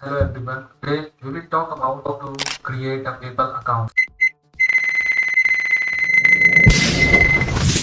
Hello everyone. Today we will talk about how to create a PayPal account.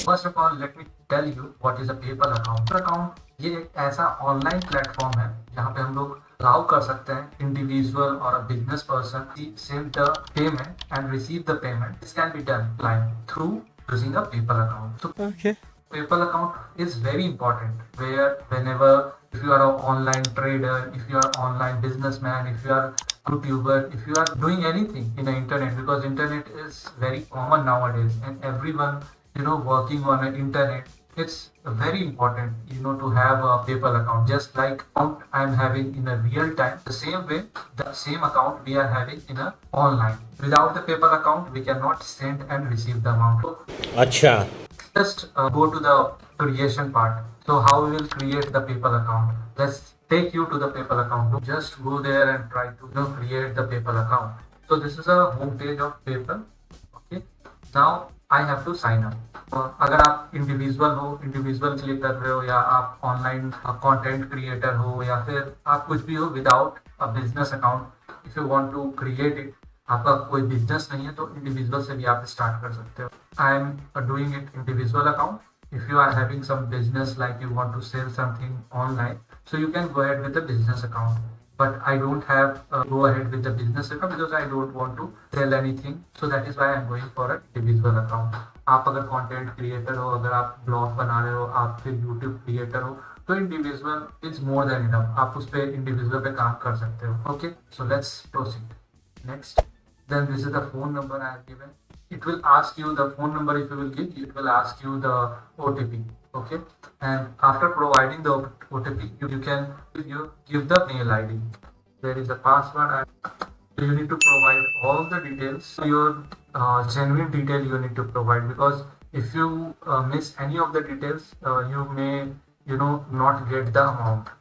First of all, let me tell you what is a PayPal account. Account ये एक ऐसा online platform है जहाँ पे हम लोग allow कर सकते हैं इंडिविजुअल और a business person send the payment and receive the payment. This can be done like through using a PayPal account. So Okay. PayPal account is very important where whenever if you are an online trader, if you are online businessman, if you are YouTuber, if you are doing anything in the internet, because internet is very common nowadays and everyone working on the internet, it's very important to have a PayPal account. Just like account I'm having in a real time, the same way the same account we are having in a online. Without the PayPal account we cannot send and receive the amount. So अच्छा. just go to the creation part. So how we will create the PayPal account? Let's take you to the PayPal account. Just go there and try to create the PayPal account. So this is a home page of PayPal. Okay. Now I have to sign up. अगर आप individual के लिए कर रहे हो या आप online content creator हो या फिर आप कुछ भी हो without a business account, if you want to create it, आपका कोई बिजनेस नहीं है तो इंडिविजुअल से भी आप स्टार्ट कर सकते हो. I am doing it individual account. If you are having some business like you want to sell something online, so you can go ahead with the business account. But I don't have go ahead with the business account because I don't want to sell anything. So that is why I'm going for a individual account. आप अगर content creator हो, अगर आप blog बना रहे हो, आप फिर यूट्यूब क्रिएटर हो, तो individual is more than enough. आप उस पर इंडिविजुअल पे काम कर सकते हो. Okay, so let's proceed next. Then this is the phone number I have given. It will ask you the phone number. If you will give, it will ask you the OTP. Okay, and after providing the OTP, you can give the mail ID. There is a password and you need to provide all the details. Your genuine detail you need to provide, because if you miss any of the details, you may not get the amount.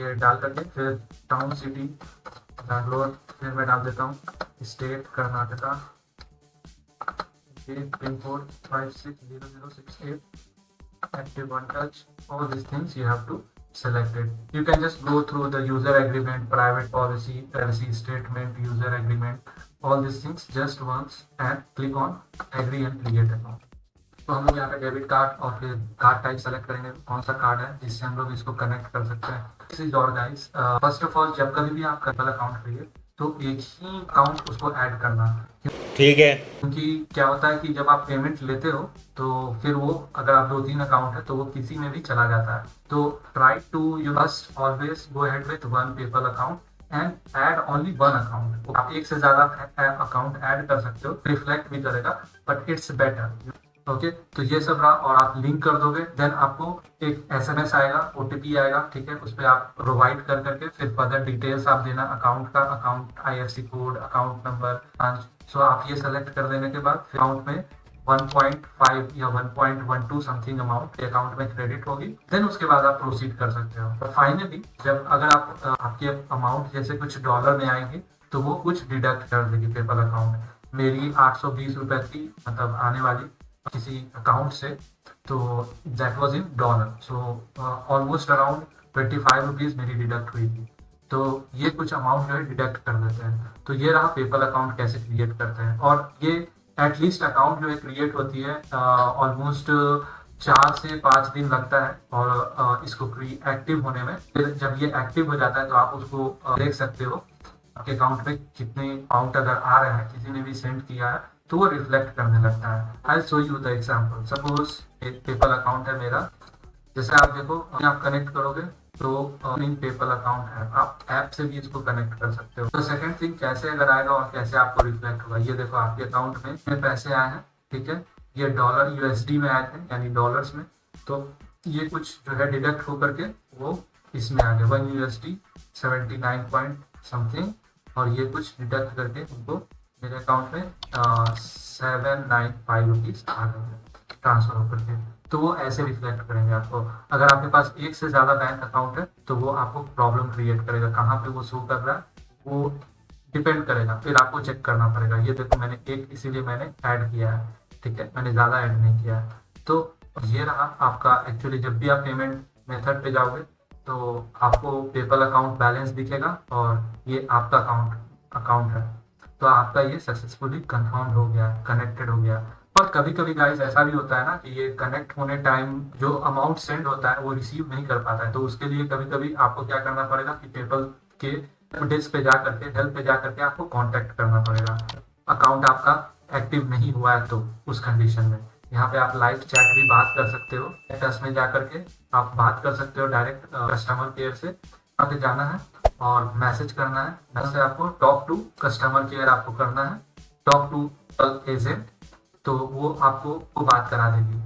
ये डाल करके फिर town city Bangalore, फिर मैं डाल देता हूँ state Karnataka, pin code 560068, active one touch. All these things you have to select it. You can just go through the user agreement, private policy, policy statement, user agreement, all these things just once and click on agree and create account. तो हम लोग यहाँ पे debit card और फिर card type select करेंगे कौन सा कार्ड है जिससे हम लोग इसको कनेक्ट कर सकते हैं. This is all guys. First of all जब कभी भी आप PayPal अकाउंट करिए तो एक ही अकाउंट उसको ऐड करना. ठीक है. क्योंकि क्या होता है कि जब आप पेमेंट लेते हो तो फिर वो अगर आप 2-3 अकाउंट है तो वो किसी में भी चला जाता है. तो try to you must always go ahead with one PayPal account and add only one account. आप एक से ज्यादा अकाउंट ऐड कर सकते हो, रिफ्लेक्ट भी करेगा, बट इट्स बेटर. ओके, तो ये सब रहा. और आप लिंक कर दोगे, देन आपको एक SMS आएगा, OTP आएगा. ठीक है, उस पर आप प्रोवाइड कर करके फिर फर्दर डिटेल्स आप देना अकाउंट का, account IFSC code, account number. So आप ये सेलेक्ट कर देने के बाद अकाउंट में 1.5 या 1.12 समथिंग अमाउंट अकाउंट में क्रेडिट होगी. देन उसके बाद आप प्रोसीड कर सकते हो. तो फाइनली जब अगर आप आपके अमाउंट जैसे कुछ डॉलर में आएंगे तो वो कुछ डिडक्ट कर देगी PayPal अकाउंट. मेरी 820 रुपए थी मतलब आने वाली किसी अकाउंट से, तो that was in dollar. So almost around 25 rupees मेरी डिडक्ट हुई थी. तो ये कुछ अमाउंट जो है डिडक्ट कर देते हैं. तो ये रहा PayPal अकाउंट कैसे क्रिएट करते हैं. और ये एटलीस्ट अकाउंट जो है क्रिएट होती है ऑलमोस्ट 4 से 5 दिन लगता है. और इसको एक्टिव होने में, फिर जब ये एक्टिव हो जाता है तो आप उसको देख सकते हो आपके अकाउंट में कितने अमाउंट अगर आ रहे हैं, किसी ने भी सेंड किया है तो वो रिफ्लेक्ट करने लगता है. I show you the example. Suppose एक PayPal अकाउंट है मेरा. जैसे आप देखो, आप कनेक्ट करोगे तो PayPal अकाउंट है, आप ऐप से भी इसको कनेक्ट कर सकते हो. तो सेकंड थिंग कैसे अगर आएगा और कैसे आपको रिफ्लेक्ट होगा, ये देखो आपके अकाउंट में पैसे आए हैं. ठीक है, ये डॉलर USD में आए थे यानी डॉलर्स में. तो ये कुछ जो है डिडक्ट होकर के वो इसमें आ गया 1 USD 79 पॉइंट समथिंग. और ये कुछ डिडक्ट करके उनको मेरे अकाउंट में 795 रुपीज आ गए ट्रांसफर होकर के. तो वो ऐसे रिफ्लेक्ट करेंगे आपको. अगर आपके पास एक से ज्यादा बैंक अकाउंट है तो वो आपको प्रॉब्लम क्रिएट करेगा. कहाँ पे वो शो कर रहा है वो डिपेंड करेगा, फिर आपको चेक करना पड़ेगा. ये देखो मैंने एक इसीलिए मैंने ऐड किया है. ठीक है, मैंने ज्यादा ऐड नहीं किया है. तो ये रहा आपका. एक्चुअली जब भी आप पेमेंट मेथड पे जाओगे तो आपको पेपल अकाउंट बैलेंस दिखेगा और ये आपका अकाउंट है। तो आपका ये सक्सेसफुली कंफर्म हो गया, कनेक्टेड हो गया। पर कभी कभी गाइस ऐसा भी होता है ना कि ये कनेक्ट होने टाइम जो अमाउंट सेंड होता है वो रिसीव नहीं कर पाता है। तो उसके लिए कभी कभी आपको क्या करना पड़ेगा कि पेपल के डेस्क पे जा करके, हेल्प पे जा करके आपको कांटेक्ट करना पड़ेगा। अकाउंट आपका एक्टिव नहीं हुआ है तो उस कंडीशन में यहाँ पे आप लाइव चैट भी बात कर सकते हो। टच में जा करके आप बात कर सकते हो डायरेक्ट कस्टमर केयर से। वहाँ पे जाना है और मैसेज करना है। मैसेज आपको टॉक टू कस्टमर केयर आपको करना है, टॉक टू एजेंट, तो वो आपको वो बात करा देगी।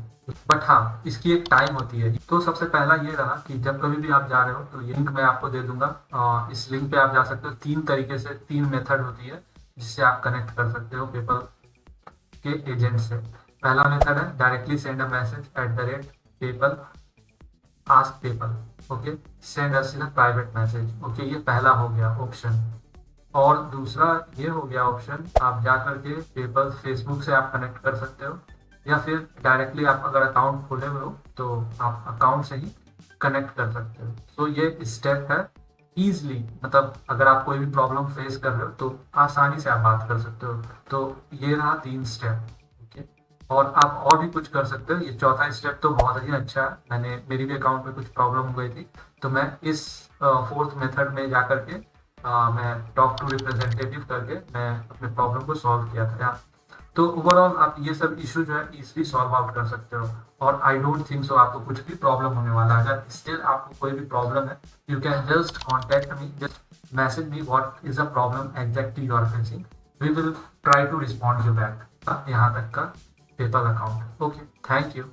बट हाँ, इसकी एक टाइम होती है। तो सबसे पहला ये रहा कि जब कभी भी आप जा रहे हो तो ये लिंक मैं आपको दे दूंगा। इस लिंक पे आप जा सकते हो। 3 तरीके से 3 मेथड होती है जिससे आप कनेक्ट कर सकते हो पेपल के एजेंट से। पहला मेथड है directly send a message @PayPal ask PayPal, okay, send us in private message, okay, ये पहला हो गया ऑप्शन। और दूसरा ये हो गया ऑप्शन, आप जा करके पेपल फेसबुक से आप कनेक्ट कर सकते हो, या फिर डायरेक्टली आप अगर अकाउंट खोले हुए हो तो आप अकाउंट से ही कनेक्ट कर सकते हो। तो ये स्टेप है ईजली, मतलब अगर आप कोई भी प्रॉब्लम फेस कर रहे हो तो आसानी से आप बात कर सकते हो। तो ये रहा 3 स्टेप, ओके। और आप और भी कुछ कर सकते हो। ये चौथा स्टेप तो बहुत ही अच्छा है। मेरी भी अकाउंट में कुछ प्रॉब्लम हो गई थी तो मैं इस 4th मेथड में जा करके मैं टॉक टू रिप्रेजेंटेटिव करके मैं अपने प्रॉब्लम को सॉल्व किया था। तो ओवरऑल आप ये सब इशू जो है इजीली सॉल्व आउट कर सकते हो। और आई डोंट थिंक सो आपको कुछ भी प्रॉब्लम होने वाला है। अगर स्टिल आपको कोई भी प्रॉब्लम है, you can just contact me, just message me what is the problem exactly you are facing, we will try to respond you back. यहाँ तक का PayPal account, okay, thank you.